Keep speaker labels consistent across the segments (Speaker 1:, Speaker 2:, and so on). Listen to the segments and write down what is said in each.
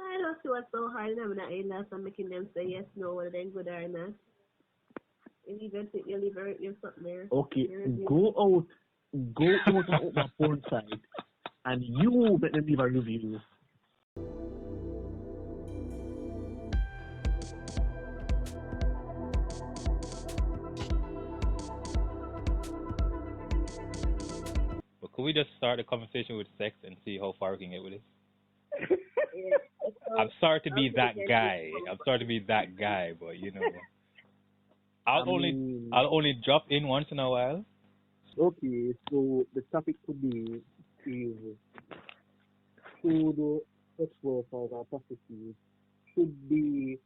Speaker 1: I don't see what's so hard in them that in-laws and making them say yes, no, whether they're good or not. You leave something there.
Speaker 2: Okay, go out on my phone site, and you let them leave a review.
Speaker 3: But could we just start the conversation with sex and see how far we can get with it? I'm sorry to be that guy, but you know, I'll only drop in once in a while.
Speaker 2: Okay, so the topic could be is should sex workers or prostitutes should be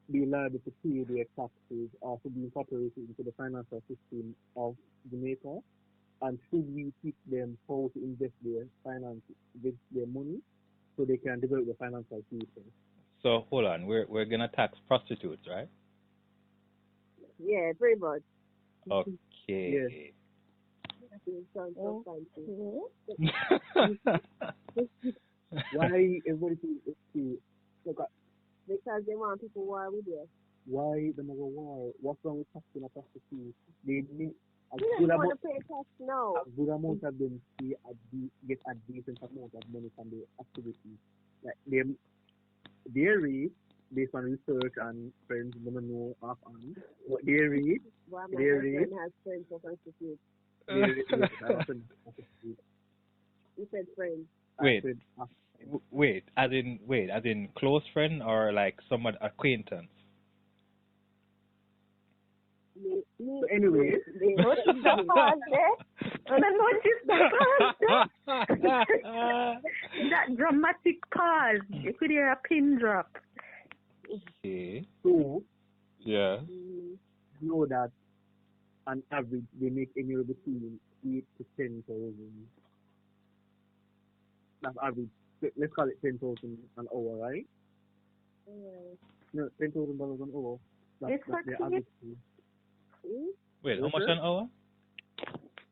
Speaker 2: liable to pay their taxes or to be incorporated into the financial system of Jamaica, and should we teach them how to invest their finances, invest their money, so they can develop the financial future?
Speaker 3: So hold on, we're gonna tax prostitutes, right?
Speaker 1: Yeah, pretty much.
Speaker 3: Okay.
Speaker 2: Yes. Why everybody is okay?
Speaker 1: Because they want people war with you.
Speaker 2: Why the mother war? What's wrong with taxing a prostitute? They need a
Speaker 1: You
Speaker 2: good
Speaker 1: don't want
Speaker 2: amount.
Speaker 1: to pay tax now.
Speaker 2: A good amount of them get a decent amount of money from the activity. Like their rate, based on research and friends don't know offhand, but their rate,
Speaker 1: Well, my friend has friends for prostitutes. You said friends.
Speaker 3: Wait, as in close friend or like someone acquaintance?
Speaker 2: So anyway,
Speaker 4: that dramatic pause. You could hear a pin drop.
Speaker 3: Okay.
Speaker 2: So
Speaker 3: Yeah.
Speaker 2: know that on average they make anywhere between 8 to 10,000. That's average. Let's call it 10,000 an hour, right? No, $10,000 an hour. That's the average.
Speaker 3: Wait, how much an hour?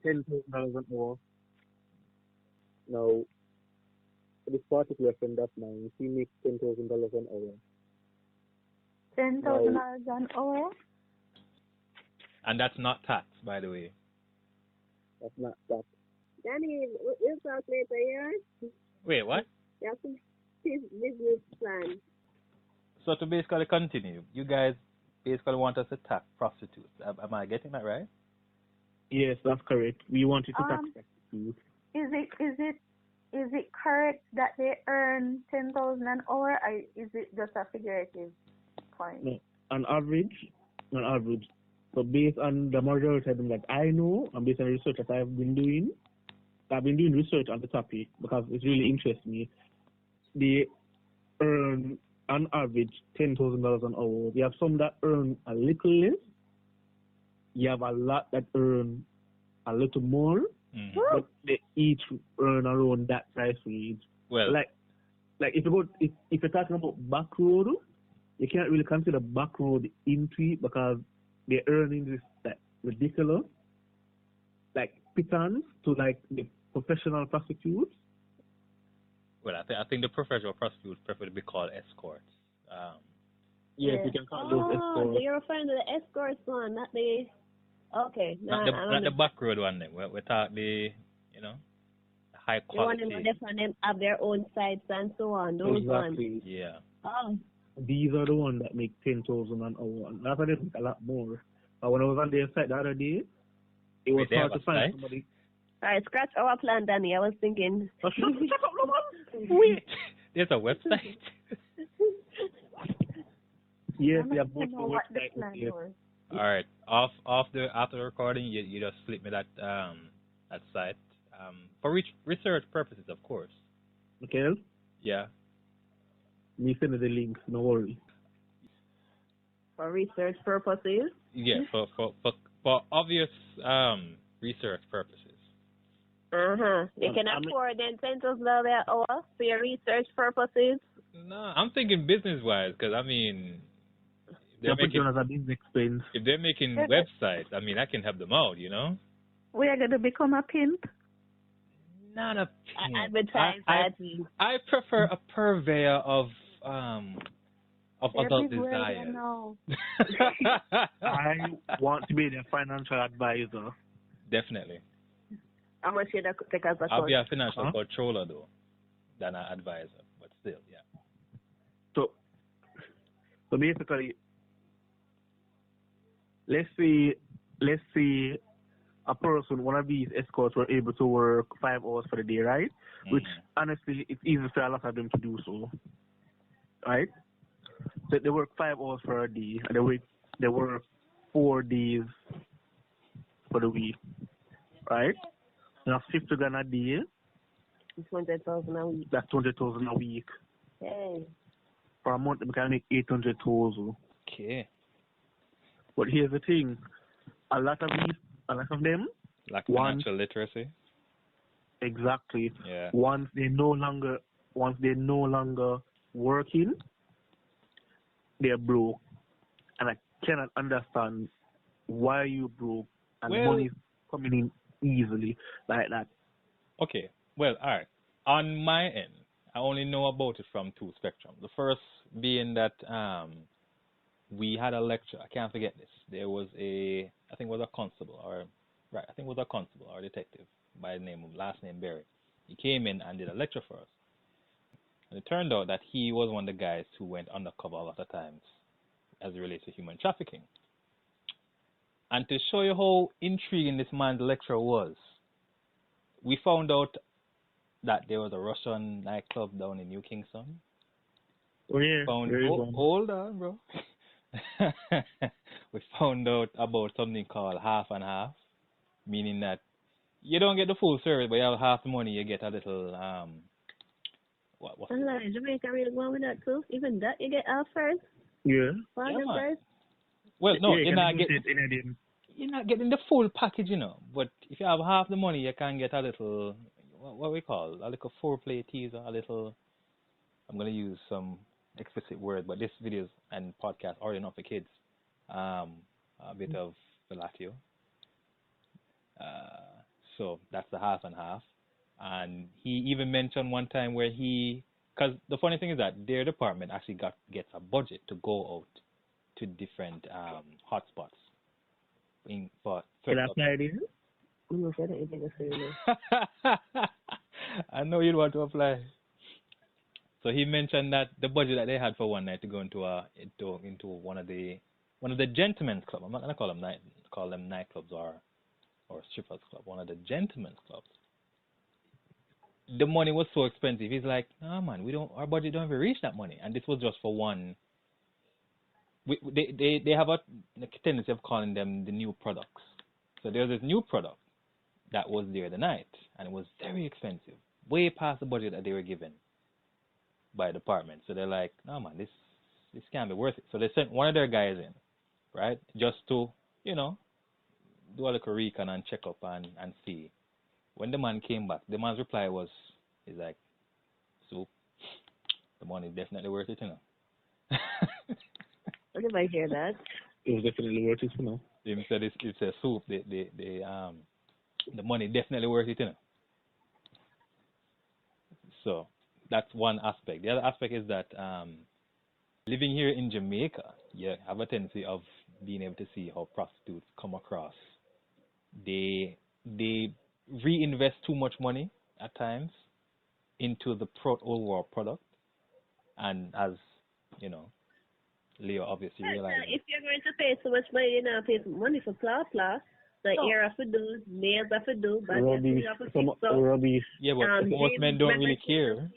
Speaker 2: $10,000 an hour. Now, this particular friend of mine, he makes $10,000 an hour.
Speaker 4: $10,000 an hour?
Speaker 3: And that's not tax, by the way.
Speaker 2: That's not that.
Speaker 1: Danny, we'll talk later, yeah?
Speaker 3: Wait, what?
Speaker 1: That's his business plan.
Speaker 3: So to basically continue, you guys basically want us to tax prostitutes. Am I getting that right?
Speaker 2: Yes, that's correct. We wanted to tax prostitutes.
Speaker 4: Is it correct that they earn 10,000 an hour, or is it just a figurative point?
Speaker 2: No, on average. So based on the majority of them that I know, and based on the research that I've been doing research on the topic because it really interests me. They earn on average $10,000 an hour. You have some that earn a little less. You have a lot that earn a little more, but they each earn around that price range.
Speaker 3: Well,
Speaker 2: like if you're talking about back road, you can't really consider back road into it because they're earning this like ridiculous, like pittance to like the professional prostitutes.
Speaker 3: Well, I think the professional prostitutes prefer to be called escorts.
Speaker 2: Yes, you can call those escorts.
Speaker 1: So you're referring to the escorts one, not the... Okay.
Speaker 3: Not the back road one then. We're talking the, high quality.
Speaker 1: The one them have their own sites and so on. Those ones.
Speaker 3: Yeah.
Speaker 1: Oh.
Speaker 2: These are the ones that make 10,000 an hour. And that's why they make a lot more. But when I was on their site the other day, it was hard to find somebody.
Speaker 1: Alright, scratch our plan, Danny. I was thinking.
Speaker 3: Wait, there's a website.
Speaker 2: Yes, we have multiple websites.
Speaker 3: All right, after the recording, you just flip me that site for research purposes, of course.
Speaker 2: Okay.
Speaker 3: Yeah.
Speaker 2: Me send you the links. No worry.
Speaker 1: For research purposes.
Speaker 3: Yeah, for obvious research purposes.
Speaker 1: You can afford then $10,000 an hour for your research purposes.
Speaker 3: No, I'm thinking business-wise, because I mean, if they're making websites, I mean, I can help them out,
Speaker 4: We are going to become a pimp?
Speaker 3: Not a pimp.
Speaker 1: Advertise
Speaker 3: I prefer a purveyor of adult
Speaker 4: big word,
Speaker 3: desires.
Speaker 4: you know.
Speaker 2: I want to be their financial advisor.
Speaker 3: Definitely.
Speaker 1: How much you take as a
Speaker 3: I'll
Speaker 1: cut?
Speaker 3: be a financial controller though, than an advisor, but still, yeah.
Speaker 2: So basically, let's say a person, one of these escorts, were able to work 5 hours for the day, right? Which honestly, it's easy for a lot of them to do so, right? So they work 5 hours for a day, and they work 4 days for the week, right? That's 50 grand a day.
Speaker 1: 200,000 a week.
Speaker 2: That's 200,000 a week.
Speaker 1: Hey.
Speaker 2: For a month, they can make 800,000.
Speaker 3: Okay.
Speaker 2: But here's the thing: a lot of them,
Speaker 3: like financial literacy.
Speaker 2: Exactly.
Speaker 3: Yeah.
Speaker 2: Once they no longer working, they're broke, and I cannot understand why you broke and money's coming in easily like that.
Speaker 3: Okay. Well, all right. On my end, I only know about it from 2 spectrums. The first being that we had a lecture. I can't forget this. There was I think it was a constable or detective by the last name Berry. He came in and did a lecture for us. And it turned out that he was one of the guys who went undercover a lot of times as it relates to human trafficking. And to show you how intriguing this man's lecture was, we found out that there was a Russian nightclub down in New Kingston.
Speaker 2: Oh yeah.
Speaker 3: Hold on, bro. We found out about something called half and half, meaning that you don't get the full service, but you have half the money. You get a little
Speaker 1: Jamaica really going with that too. Even that you get half first.
Speaker 2: Yeah.
Speaker 1: First.
Speaker 3: Well, no,
Speaker 2: yeah,
Speaker 3: you're not getting the full package, you know. But if you have half the money, you can get a little what we call a little foreplay teaser, a little. I'm gonna use some explicit word, but this videos and podcast are enough for kids. A bit of fellatio. So that's the half and half. And he even mentioned one time where because the funny thing is that their department actually gets a budget to go out to different hotspots. I know you'd want to apply. So he mentioned that the budget that they had for one night to go into one of the gentlemen's club. I'm not gonna call them nightclubs or strippers club. One of the gentlemen's clubs. The money was so expensive. He's like, no man, our budget don't even reach that money. And this was just for one. They have a tendency of calling them the new products. So there's this new product that was there the night, and it was very expensive, way past the budget that they were given by the department. So they're like, no man, this can't be worth it. So they sent one of their guys in, right, just to, do a little recon and check up and see. When the man came back, the man's reply was, he's like, soup, the money is definitely worth it,
Speaker 1: What if I hear that?
Speaker 2: It was definitely worth it,
Speaker 3: He said it's a soup, the money definitely worth it, So that's one aspect. The other aspect is that living here in Jamaica, you have a tendency of being able to see how prostitutes come across. They reinvest too much money at times into the overall product, and as Leo obviously realized.
Speaker 1: If you're going to pay so much money, you know, pay money for pla. The ear have to do, nails have to do, but you have to fix up.
Speaker 2: Rubbish.
Speaker 3: Yeah, but most men don't really care.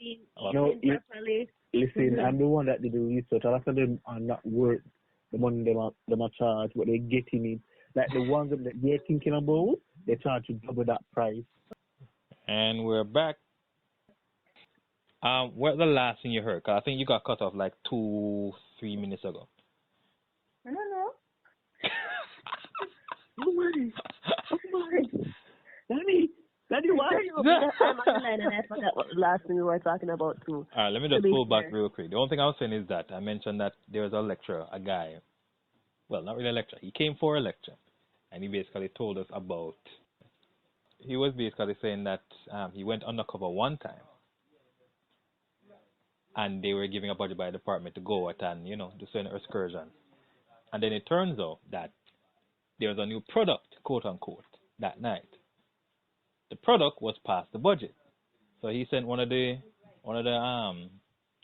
Speaker 2: Listen, I'm the one that did the research. A lot of them are not worth the money they are charged, but they're getting it. Like the ones that they're thinking about, they charge you double that price.
Speaker 3: And we're back. What's the last thing you heard? Cause I think you got cut off like 2-3 minutes ago.
Speaker 4: I don't know.
Speaker 1: Oh my. Daddy, why are you I'm on the line and I forgot what the last thing we were talking about too.
Speaker 3: Alright, let me just pull back real quick. The only thing I was saying is that I mentioned that there was a lecturer, a guy. Well, not really a lecturer. He came for a lecture, and he basically told us about. He was basically saying that he went undercover one time, and they were giving a budget by the department to go out and, do certain excursions. And then it turns out that there was a new product, quote unquote, that night. The product was past the budget. So he sent one of the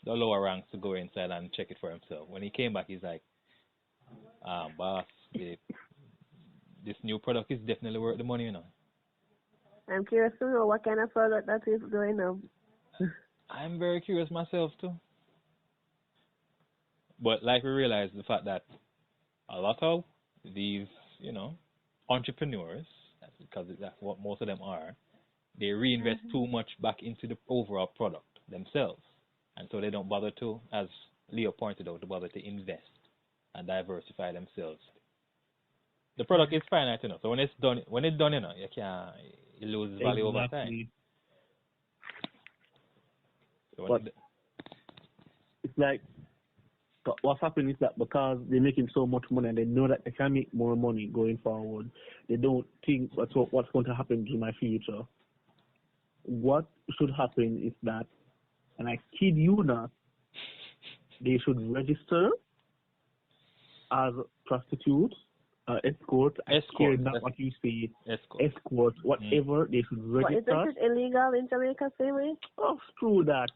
Speaker 3: lower ranks to go inside and check it for himself. When he came back, he's like, boss, this new product is definitely worth the money,
Speaker 1: I'm curious to know what kind of product that is going on.
Speaker 3: I'm very curious myself too. But like we realized the fact that a lot of these, entrepreneurs, because that's what most of them are, they reinvest too much back into the overall product themselves. And so they don't bother to, as Leo pointed out, to bother to invest and diversify themselves. The product is finite, so when it's done, you lose value over time. So
Speaker 2: but it's like, what's happening is that because they're making so much money and they know that they can make more money going forward, they don't think what's going to happen to my future. What should happen is that, and I kid you not, they should register as prostitutes, escort. I care not what you say. Escort, whatever, they should register.
Speaker 1: What, is it illegal in Jamaica, anyway?
Speaker 2: Oh, screw that.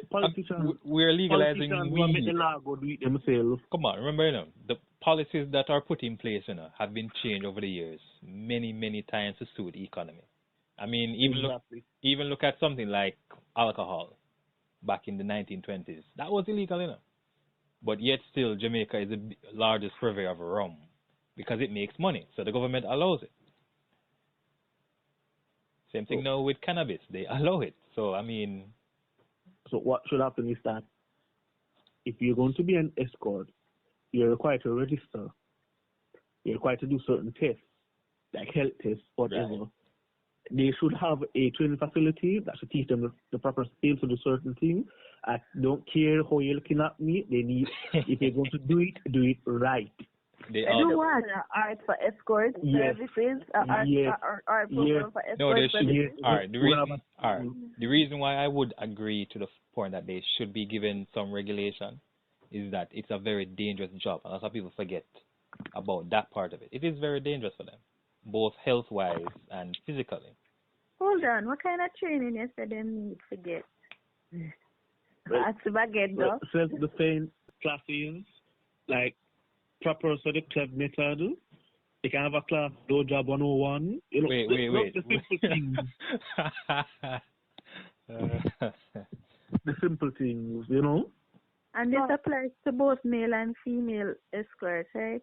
Speaker 2: Politicians,
Speaker 3: we're legalizing weed.
Speaker 2: The law go do it themselves.
Speaker 3: Come on, remember, the policies that are put in place, have been changed over the years, many, many times to suit the economy. I mean, even look at something like alcohol back in the 1920s. That was illegal, But yet still, Jamaica is the largest purveyor of rum because it makes money. So the government allows it. Same thing now with cannabis. They allow it. So, I mean...
Speaker 2: So what should happen is that if you're going to be an escort, you're required to register. You're required to do certain tests, like health tests, whatever. Right. They should have a training facility that should teach them the proper skills to do certain things. I don't care how you're looking at me. They need, if they're going to do it right.
Speaker 1: They do what? Art for escort services? Art program for escort services?
Speaker 3: All right. The reason why I would agree to the point that they should be given some regulation is that it's a very dangerous job. And a lot of people forget about that part of it. It is very dangerous for them, both health-wise and physically.
Speaker 4: Hold on. What kind of training you said they need to get?
Speaker 2: Self-defense classes, like proper seductive method. You can have a class, blowjob 101.
Speaker 3: Wait.
Speaker 2: The simple things. The simple things,
Speaker 4: And this applies to both male and female escorts, right?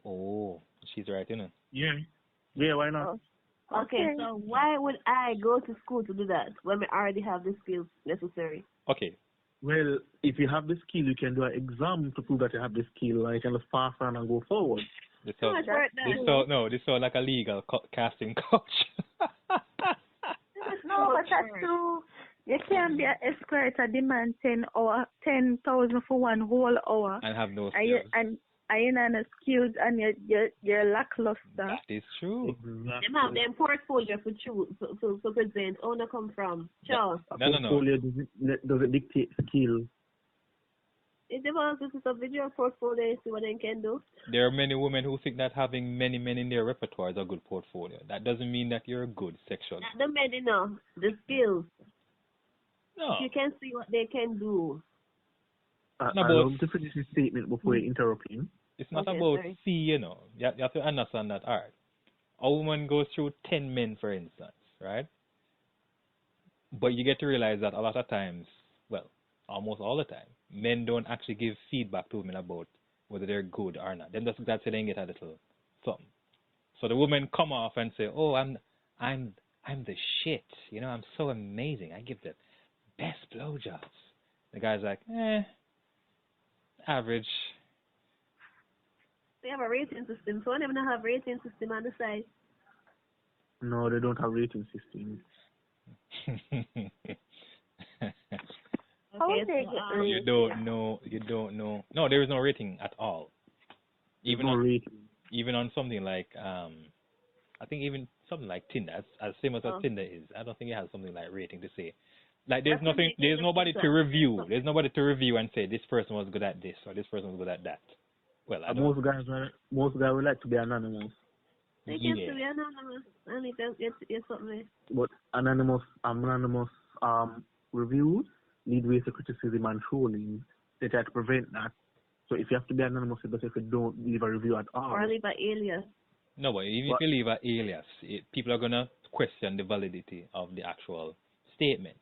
Speaker 3: Oh, she's right,
Speaker 2: Yeah, why not?
Speaker 1: Okay, so why would I go to school to do that when I already have the skills necessary?
Speaker 3: Okay.
Speaker 2: Well, if you have the skill, you can do an exam to prove that you have the skill, and you can just pass on and go forward.
Speaker 3: This sounds like a legal casting couch.
Speaker 4: No, but that's true. You can't be an escort and demand 10,000 for one whole hour.
Speaker 3: And have no skills.
Speaker 4: And you're not skilled and you're lackluster.
Speaker 3: That is true.
Speaker 1: They have them portfolio to present. Oh, no, come from. Sure.
Speaker 3: No.
Speaker 2: Portfolio doesn't dictate skill.
Speaker 1: If they want to see video portfolio, see what they can do.
Speaker 3: There are many women who think that having many men in their repertoire is a good portfolio. That doesn't mean that you're good sexually.
Speaker 1: Not the men, the skills.
Speaker 3: No.
Speaker 1: You can see what they can do.
Speaker 2: I love to finish this statement before you interrupt him.
Speaker 3: It's not about see, You have to understand that, all right. A woman goes through 10 men, for instance, right? But you get to realize that a lot of times, well, almost all the time, men don't actually give feedback to women about whether they're good or not. Then that's say they get a little something. So the women come off and say, "Oh, I'm the shit. I'm so amazing. I give the best blowjobs." The guy's like, average.
Speaker 1: They have a rating system, so they don't have a rating system on the side.
Speaker 2: No, they don't have rating system.
Speaker 3: You don't know. No, there is no rating at all. Even on something like I think even something like Tinder, as famous as Tinder is, I don't think it has something like rating to say Like there's
Speaker 1: That's
Speaker 3: nothing,
Speaker 1: making
Speaker 3: there's
Speaker 1: them
Speaker 3: nobody
Speaker 1: think
Speaker 3: to
Speaker 1: that.
Speaker 3: review. There's nobody to review and say this person was good at this or this person was good at that. Well, I don't.
Speaker 2: Most guys would like to be anonymous,
Speaker 1: They can
Speaker 3: Yeah.
Speaker 1: still be anonymous. And it's something.
Speaker 2: but anonymous reviews lead ways to criticism and trolling. They try to prevent that. So if you have to be anonymous, it's better if you don't leave a review at all.
Speaker 1: Or leave an alias.
Speaker 3: No, but even if you leave an alias, people are gonna question the validity of the actual statements.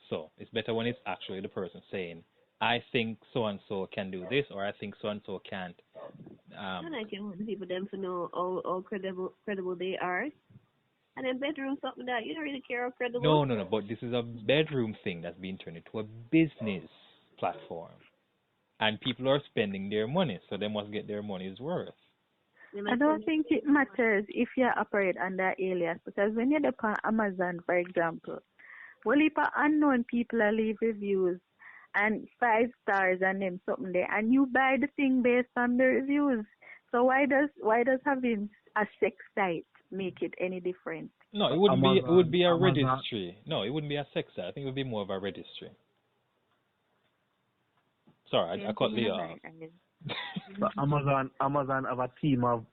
Speaker 3: So it's better when it's actually the person saying, "I think so and so can do this," or "I think so and so can't."
Speaker 1: And I can want people them to know how credible they are. And then bedroom something that you don't really care how credible.
Speaker 3: No. But this is a bedroom thing that's being turned into a business platform, and people are spending their money, so they must get their money's worth.
Speaker 4: I don't think it matters if you operate under alias, because when you're on Amazon, for example, well, if unknown people are leave reviews and 5 stars and them something there, and you buy the thing based on the reviews. So why does having a sex site make it any different?
Speaker 3: No, it wouldn't be. It would be a
Speaker 2: Amazon.
Speaker 3: registry. No, it wouldn't be a sex site. I think it would be more of a registry. Sorry, I cut Leah off.
Speaker 2: So Amazon have a team of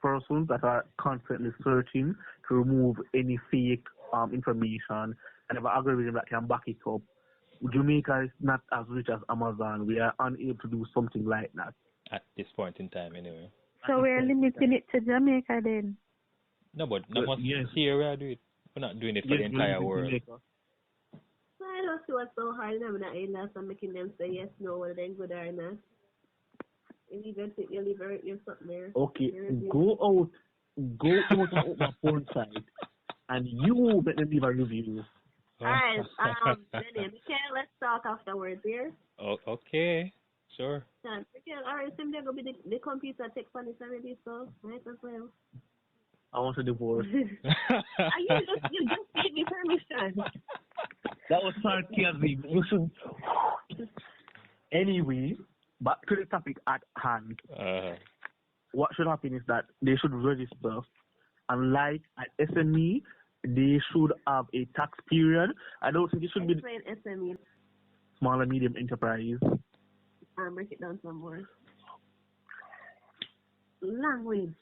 Speaker 2: persons that are constantly searching to remove any fake information and have an algorithm that can back it up. Jamaica is not as rich as Amazon. We are unable to do something like that.
Speaker 3: At this point in time, anyway.
Speaker 4: So we're limiting it to Jamaica then?
Speaker 3: No, but not much
Speaker 2: yes.
Speaker 3: here we are doing it. We're not doing it for the entire world.
Speaker 1: So I don't see what's so hard in having an alias and making them say yes, no, whether they're good or not. You leave something there.
Speaker 2: Okay, go out and open a porn site, and you make them leave a review.
Speaker 1: Alright, Benny, let's talk afterwards here.
Speaker 3: Oh, okay, sure.
Speaker 1: Alright, so they're going to be the computer tech for this already, so might as well.
Speaker 2: I want a divorce.
Speaker 1: You just gave me permission.
Speaker 2: That was sarcasm. Anyway, back to the topic at hand. What should happen is that they should register, and like at SME, they should have a tax period. I don't think it should be
Speaker 1: SME.
Speaker 2: Small and medium enterprise.
Speaker 1: Break it down some more. Language.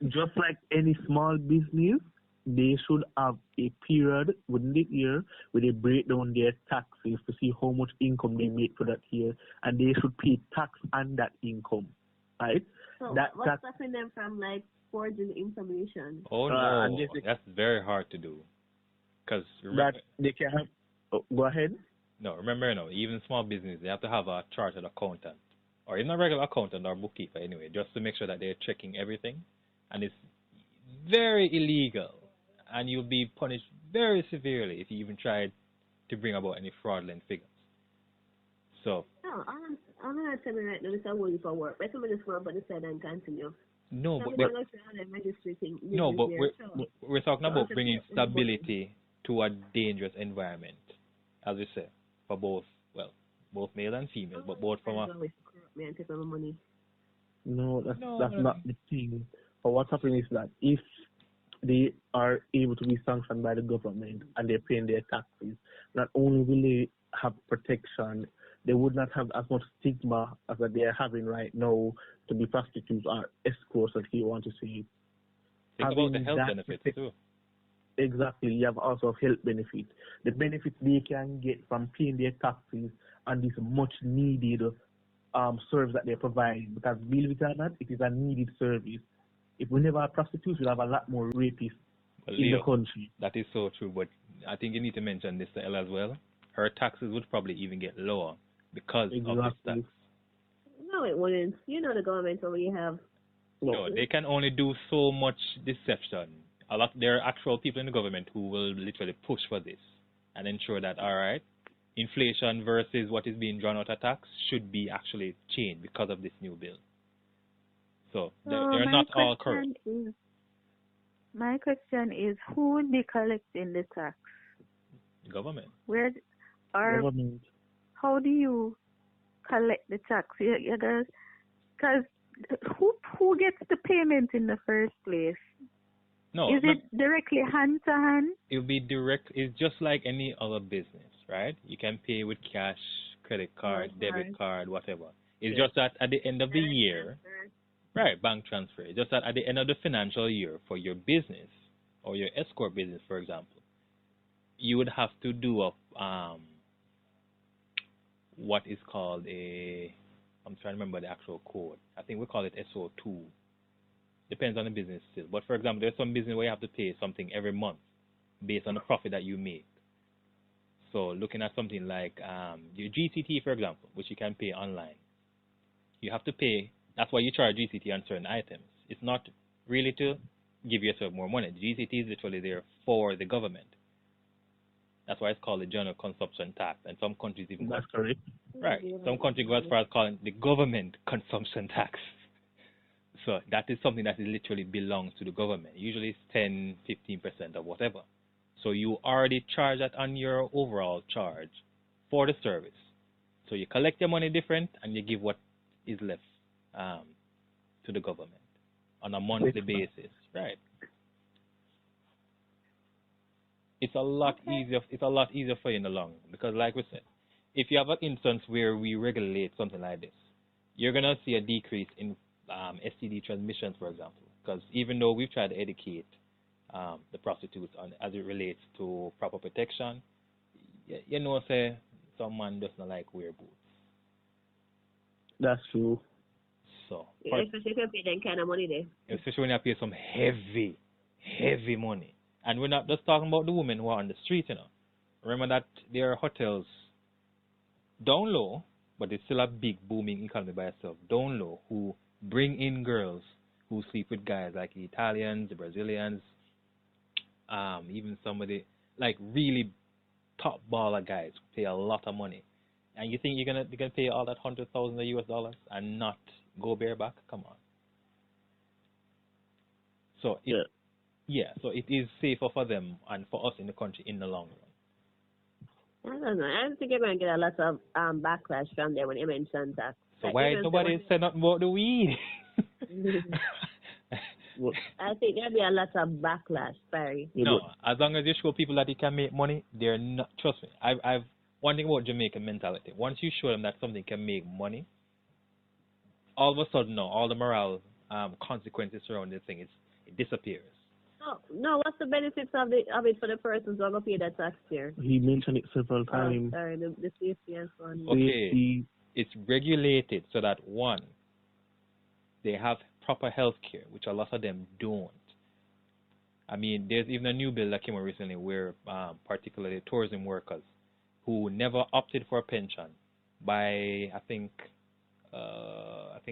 Speaker 2: Just like any small business, they should have a period within the year where they break down their taxes to see how much income they make for that year, and they should pay tax on that income, right?
Speaker 1: So what's stopping them from like forging information?
Speaker 3: Oh no, that's very hard to do. Because
Speaker 2: that they can have. Oh, go ahead.
Speaker 3: No, remember, even small business, they have to have a chartered accountant, or even a regular accountant or bookkeeper anyway, just to make sure that they're checking everything, and it's very illegal. And you'll be punished very severely if you even try to bring about any fraudulent figures. So.
Speaker 1: No, I'm not telling you right now. This is a way for work. But somebody just go up on the side and continue.
Speaker 3: No, but we're talking about bringing stability to a dangerous environment, as we say, for both male and female, but both from a.
Speaker 2: No, that's not the thing. But what's happening is that if they are able to be sanctioned by the government and they're paying their taxes, not only will they have protection, they would not have as much stigma as that they are having right now to be prostitutes or escorts, as you want to say.
Speaker 3: Think about the health benefits too.
Speaker 2: Exactly, you have also health benefits. The benefits they can get from paying their taxes and this much needed service that they provide, because believe it or not, it is a needed service. If we never have prostitutes, we'll have a lot more rapists in the country.
Speaker 3: That is so true, but I think you need to mention this to Ella as well. Her taxes would probably even get lower because of this tax.
Speaker 1: No, it wouldn't. You know the government already have.
Speaker 3: No, they can only do so much deception. There are actual people in the government who will literally push for this and ensure that, all right, inflation versus what is being drawn out of tax should be actually changed because of this new bill. So they're not all correct.
Speaker 4: My question is, who would be collecting the tax?
Speaker 3: The government.
Speaker 2: Government.
Speaker 4: How do you collect the tax? Because who gets the payment in the first place?
Speaker 3: No,
Speaker 4: Is it directly hand to hand?
Speaker 3: it'll be direct. It's just like any other business, right? You can pay with cash, credit card, debit card, whatever. It's just that at the end of the year, right, bank transfer. It's just that at the end of the financial year for your business or your escort business, for example, you would have to do a what is called a, I'm trying to remember the actual code. I think we call it SO2. Depends on the business still. But for example, there's some business where you have to pay something every month based on the profit that you make. So looking at something like your GCT, for example, which you can pay online, you have to pay. That's why you charge GCT on certain items. It's not really to give yourself more money. The GCT is literally there for the government. That's why it's called the general consumption tax. And some countries even
Speaker 2: That's correct.
Speaker 3: right. Some countries go as far as calling it the government consumption tax. So that is something that literally belongs to the government. Usually it's 10, 15% or whatever. So you already charge that on your overall charge for the service. So you collect your money different and you give what is left to the government on a monthly basis. Right. It's a lot easier. It's a lot easier for you in the long run because, like we said, if you have an instance where we regulate something like this, you're gonna see a decrease in STD transmissions, for example. Because even though we've tried to educate the prostitutes on as it relates to proper protection, you know, say some man doesn't like wear boots.
Speaker 2: That's true.
Speaker 3: So,
Speaker 1: especially if you pay that kind of money there.
Speaker 3: Especially when you pay some heavy, heavy money. And we're not just talking about the women who are on the street, you know. Remember that there are hotels down low, but it's still a big booming economy by itself, down low, who bring in girls who sleep with guys like the Italians, the Brazilians, even somebody like really top baller guys who pay a lot of money. And you think you're gonna pay all that $100,000 and not go bareback? Come on. So so it is safer for them and for us in the country in the long run.
Speaker 1: I don't know. I don't think you're going to get a lot of backlash from them when you mention that.
Speaker 3: So why nobody say nothing about the weed?
Speaker 1: I think there'll be a lot of backlash. Sorry.
Speaker 3: No, as long as you show people that you can make money, they're not. Trust me. I've one thing about Jamaican mentality. Once you show them that something can make money, all of a sudden, no, all the moral consequences surrounding the thing it disappears.
Speaker 1: No, what's the benefits of it for the persons who are going to pay that tax here?
Speaker 2: He mentioned it several times.
Speaker 1: Sorry, the safety and so on.
Speaker 3: Okay, it's regulated so that one, they have proper health care, which a lot of them don't. I mean, there's even a new bill that came out recently where particularly tourism workers who never opted for a pension by, I think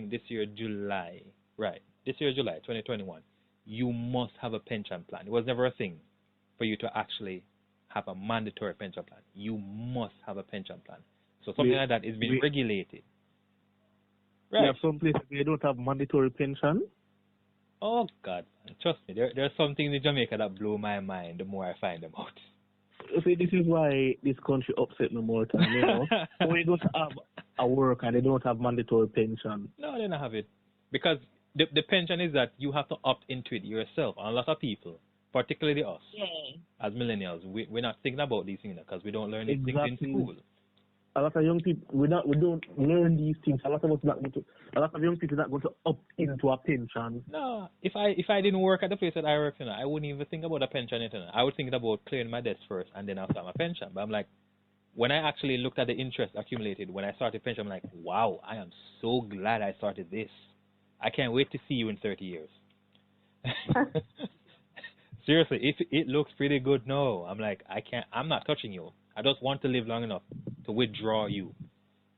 Speaker 3: this year, July, right, 2021, you must have a pension plan. It was never a thing for you to actually have a mandatory pension plan. You must have a pension plan. So something like that is being regulated. Right.
Speaker 2: We have some places where they don't have mandatory pension.
Speaker 3: Oh, God. Trust me, there are some things in Jamaica that blow my mind the more I find them out.
Speaker 2: See, this is why this country upset me more time, you know. When you don't have a work and they don't have mandatory pension.
Speaker 3: No, they don't have it. Because the pension is that you have to opt into it yourself. And a lot of people, particularly us, as millennials, we're not thinking about these things because we don't learn these things in school.
Speaker 2: A lot of young people, we don't learn these things. A lot of young people not going to opt into a pension.
Speaker 3: No, if I didn't work at the place that I work in, I wouldn't even think about a pension. I would think about clearing my debts first and then I'll start my pension. But I'm like, when I actually looked at the interest accumulated when I started pension, I'm like, wow, I am so glad I started this. I can't wait to see you in 30 years. Seriously, if it looks pretty good, no. I'm like, I'm not touching you. I just want to live long enough to withdraw you.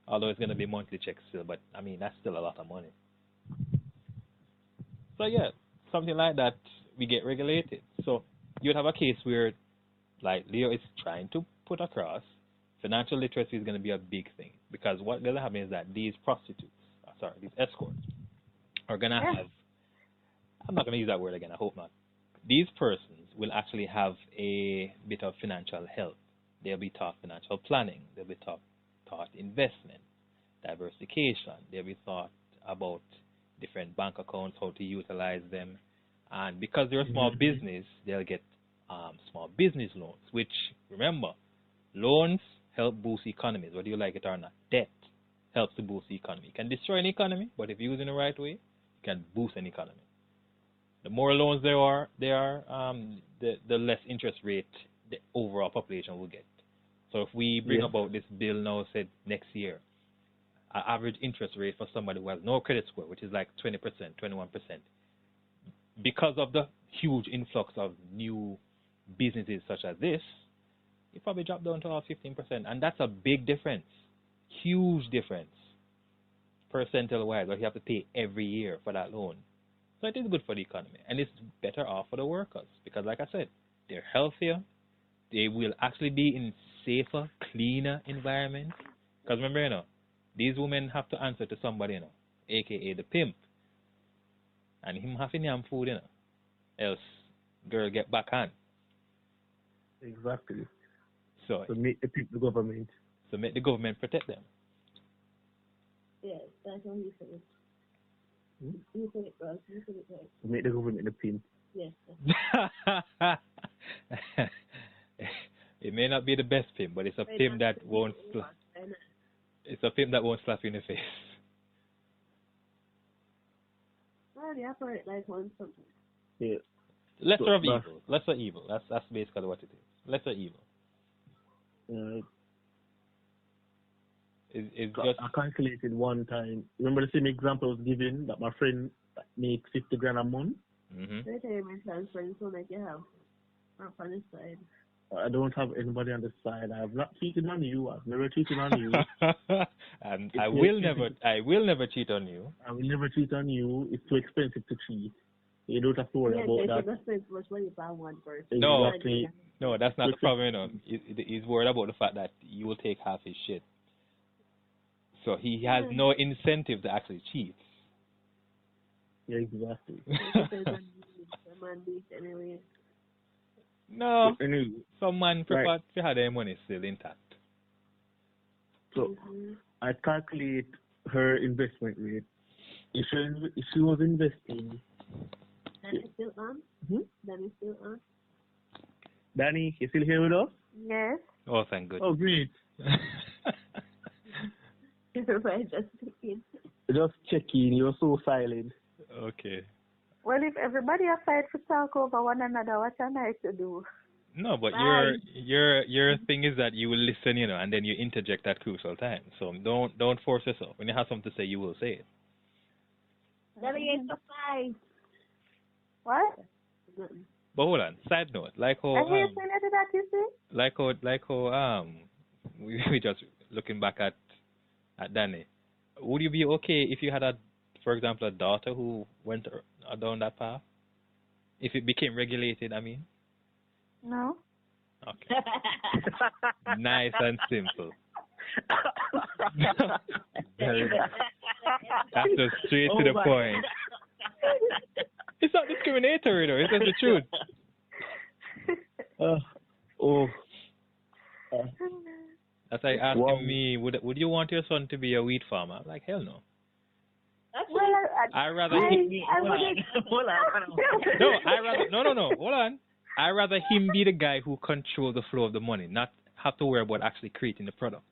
Speaker 3: Although it's going to be monthly checks still, but I mean, that's still a lot of money. So yeah, something like that, we get regulated. So you'd have a case where, like Leo is trying to put across, financial literacy is going to be a big thing. Because what's going to happen is that these these escorts, are going to have, I'm not going to use that word again, I hope not. These persons will actually have a bit of financial help. They'll be taught financial planning. They'll be taught investment, diversification. They'll be taught about different bank accounts, how to utilize them, And because they're a small business, they'll get small business loans, which, remember, loans help boost economies, whether you like it or not. Debt helps to boost the economy. It can destroy an economy, but if used in the right way, it can boost an economy. The more loans there are, the less interest rate the overall population will get. So if we bring about this bill now, said next year, an average interest rate for somebody who has no credit score, which is like 20%, 21%, because of the huge influx of new businesses such as this, it probably dropped down to about 15%. And that's a big difference, huge difference, percentile-wise, what you have to pay every year for that loan. So it is good for the economy, and it's better off for the workers because, like I said, they're healthier. They will actually be in safer, cleaner environments. Because remember, these women have to answer to somebody, a.k.a. the pimp. And him having yam food, else girl get back on.
Speaker 2: Exactly.
Speaker 3: So
Speaker 2: make the government.
Speaker 3: So make the government protect them.
Speaker 1: Yes, that's what he said. You said it right. You said it right.
Speaker 2: Make the government the pimp.
Speaker 1: Yes.
Speaker 3: It may not be the best pimp, but it's a pimp that won't. It's a pimp that won't slap you in the face.
Speaker 1: Well, they operate like one something.
Speaker 2: Yeah.
Speaker 3: Lesser of evil. Lesser evil. That's basically what it is. Lesser evil. It's just.
Speaker 2: I calculated one time. Remember the same example I was giving that my friend makes 50 grand a month?
Speaker 1: They tell you my transferring so like you have. Up on the side.
Speaker 2: I don't have anybody on the side. I have not cheated on you. I've never cheated on you.
Speaker 3: And I will never cheat on you.
Speaker 2: I will never cheat on you. It's too expensive to cheat. You don't have to worry about that.
Speaker 1: Spend much money for one person.
Speaker 2: Exactly.
Speaker 3: No, that's not the problem. He's worried about the fact that you will take half his shit. So he has no incentive to actually cheat.
Speaker 2: Yeah, exactly.
Speaker 1: Anyway.
Speaker 3: No,
Speaker 2: anyway,
Speaker 3: some man prefer to have their money still intact.
Speaker 2: So I calculate her investment rate. If she was investing.
Speaker 1: Danny still on? Danny still on?
Speaker 2: Danny, you still here with us?
Speaker 4: Yes.
Speaker 3: Oh, thank goodness.
Speaker 2: Oh, great. Just checking. You're so silent.
Speaker 3: Okay.
Speaker 4: Well, if everybody aside to talk over one another, what am I to do?
Speaker 3: No, but your thing is that you will listen, and then you interject at crucial times. So don't force yourself. When you have something to say, you will say it.
Speaker 4: What?
Speaker 3: But hold on. Side note, like how we just looking back at Danny. Would you be okay if you had for example, a daughter who went down that path? If it became regulated, I mean?
Speaker 4: No.
Speaker 3: Okay. Nice and simple. That's just straight to the point. It's not discriminatory, though. It's just the truth. That's like asking me, would you want your son to be a wheat farmer? I'm like, hell no.
Speaker 4: Well,
Speaker 3: I'd rather him. Hold on. I'd rather him be the guy who controls the flow of the money, not have to worry about actually creating the product.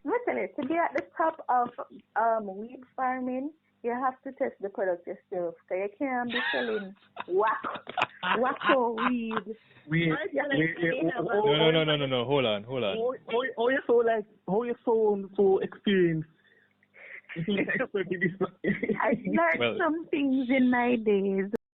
Speaker 4: Listen, to be at the top of weed farming, you have to test the product yourself. So you can't be selling wacko weed.
Speaker 3: No. Hold on.
Speaker 2: How you so experienced?
Speaker 4: I learned some things in my days.